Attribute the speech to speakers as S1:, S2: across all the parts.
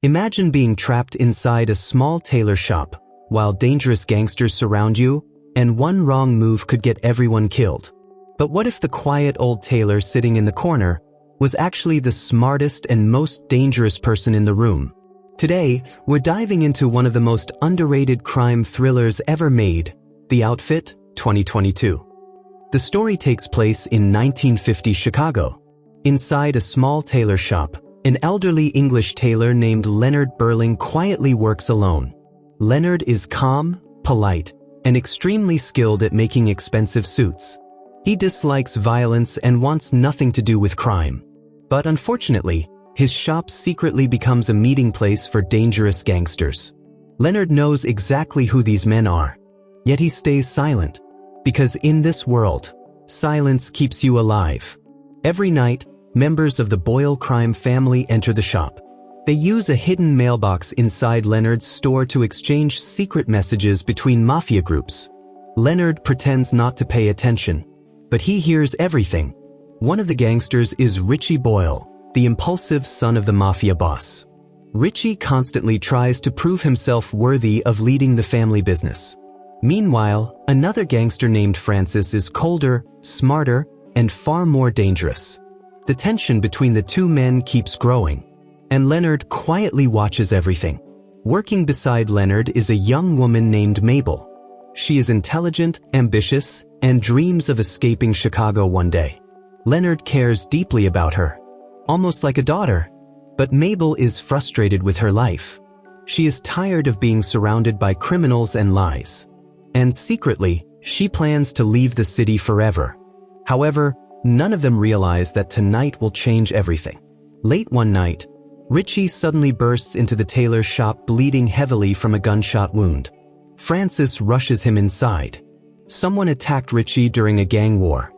S1: Imagine being trapped inside a small tailor shop, while dangerous gangsters surround you, and one wrong move could get everyone killed. But what if the quiet old tailor sitting in the corner was actually the smartest and most dangerous person in the room? Today, we're diving into one of the most underrated crime thrillers ever made, The Outfit, 2022. The story takes place in 1950 Chicago. Inside a small tailor shop, an elderly English tailor named Leonard Burling quietly works alone. Leonard is calm, polite, and extremely skilled at making expensive suits. He dislikes violence and wants nothing to do with crime. But unfortunately, his shop secretly becomes a meeting place for dangerous gangsters. Leonard knows exactly who these men are, yet he stays silent, because in this world, silence keeps you alive. Every night, members of the Boyle crime family enter the shop. They use a hidden mailbox inside Leonard's store to exchange secret messages between Mafia groups. Leonard pretends not to pay attention, but he hears everything. One of the gangsters is Richie Boyle, the impulsive son of the Mafia boss. Richie constantly tries to prove himself worthy of leading the family business. Meanwhile, another gangster named Francis is colder, smarter, and far more dangerous. The tension between the two men keeps growing, and Leonard quietly watches everything. Working beside Leonard is a young woman named Mabel. She is intelligent, ambitious, and dreams of escaping Chicago one day. Leonard cares deeply about her, almost like a daughter, but Mabel is frustrated with her life. She is tired of being surrounded by criminals and lies, and secretly, she plans to leave the city forever. However, none of them realize that tonight will change everything. Late one night, Richie suddenly bursts into the tailor's shop bleeding heavily from a gunshot wound. Francis rushes him inside. Someone attacked Richie during a gang war.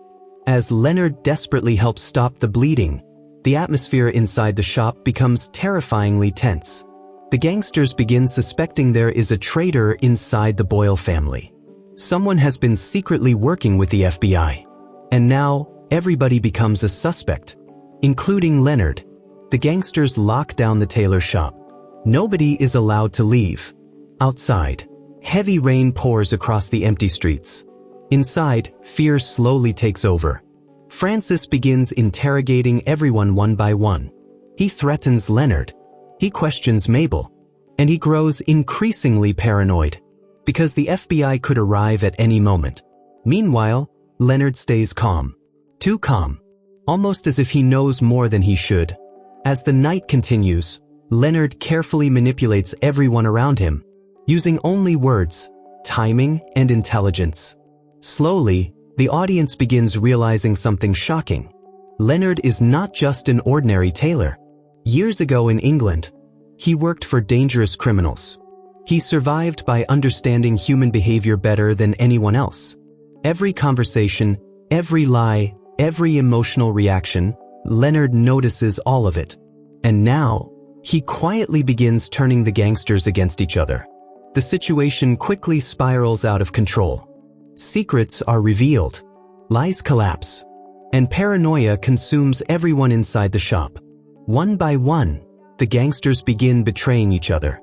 S1: As Leonard desperately helps stop the bleeding, the atmosphere inside the shop becomes terrifyingly tense. The gangsters begin suspecting there is a traitor inside the Boyle family. Someone has been secretly working with the FBI. And now, everybody becomes a suspect, including Leonard. The gangsters lock down the tailor shop. Nobody is allowed to leave. Outside, heavy rain pours across the empty streets. Inside, fear slowly takes over. Francis begins interrogating everyone one by one. He threatens Leonard. He questions Mabel. And he grows increasingly paranoid, because the FBI could arrive at any moment. Meanwhile, Leonard stays calm. Too calm, almost as if he knows more than he should. As the night continues, Leonard carefully manipulates everyone around him, using only words, timing, and intelligence. Slowly, the audience begins realizing something shocking. Leonard is not just an ordinary tailor. Years ago in England, he worked for dangerous criminals. He survived by understanding human behavior better than anyone else. Every conversation, every lie, every emotional reaction, Leonard notices all of it. And now, he quietly begins turning the gangsters against each other. The situation quickly spirals out of control. Secrets are revealed, lies collapse, and paranoia consumes everyone inside the shop. One by one, the gangsters begin betraying each other.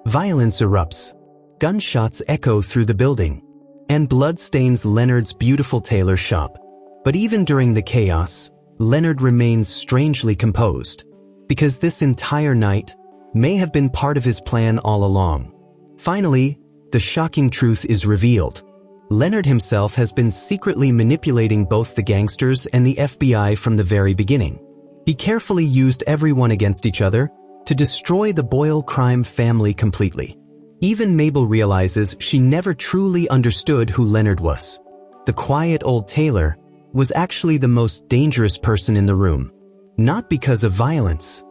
S1: Violence erupts, gunshots echo through the building, and blood stains Leonard's beautiful tailor shop. But even during the chaos, Leonard remains strangely composed, because this entire night may have been part of his plan all along. Finally, the shocking truth is revealed. Leonard himself has been secretly manipulating both the gangsters and the FBI from the very beginning. He carefully used everyone against each other to destroy the Boyle crime family completely. Even Mabel realizes she never truly understood who Leonard was. The quiet old tailor was actually the most dangerous person in the room, not because of violence,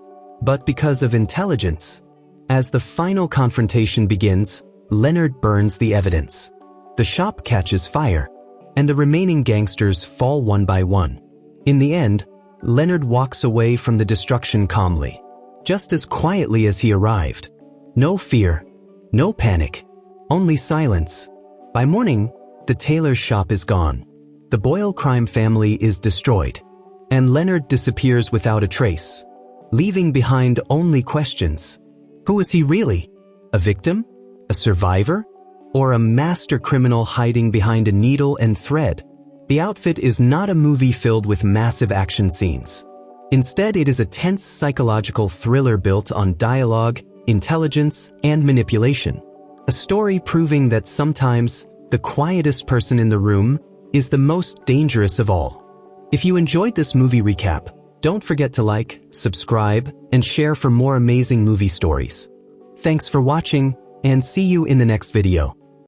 S1: but because of intelligence. As the final confrontation begins, Leonard burns the evidence. The shop catches fire, and the remaining gangsters fall one by one. In the end, Leonard walks away from the destruction calmly, just as quietly as he arrived. No fear, no panic, only silence. By morning, the tailor's shop is gone. The Boyle crime family is destroyed, and Leonard disappears without a trace, leaving behind only questions. Who is he really? A victim? A survivor? Or a master criminal hiding behind a needle and thread? The Outfit is not a movie filled with massive action scenes. Instead, it is a tense psychological thriller built on dialogue, intelligence, and manipulation. A story proving that sometimes the quietest person in the room is the most dangerous of all. If you enjoyed this movie recap, don't forget to like, subscribe, and share for more amazing movie stories. Thanks for watching, and see you in the next video.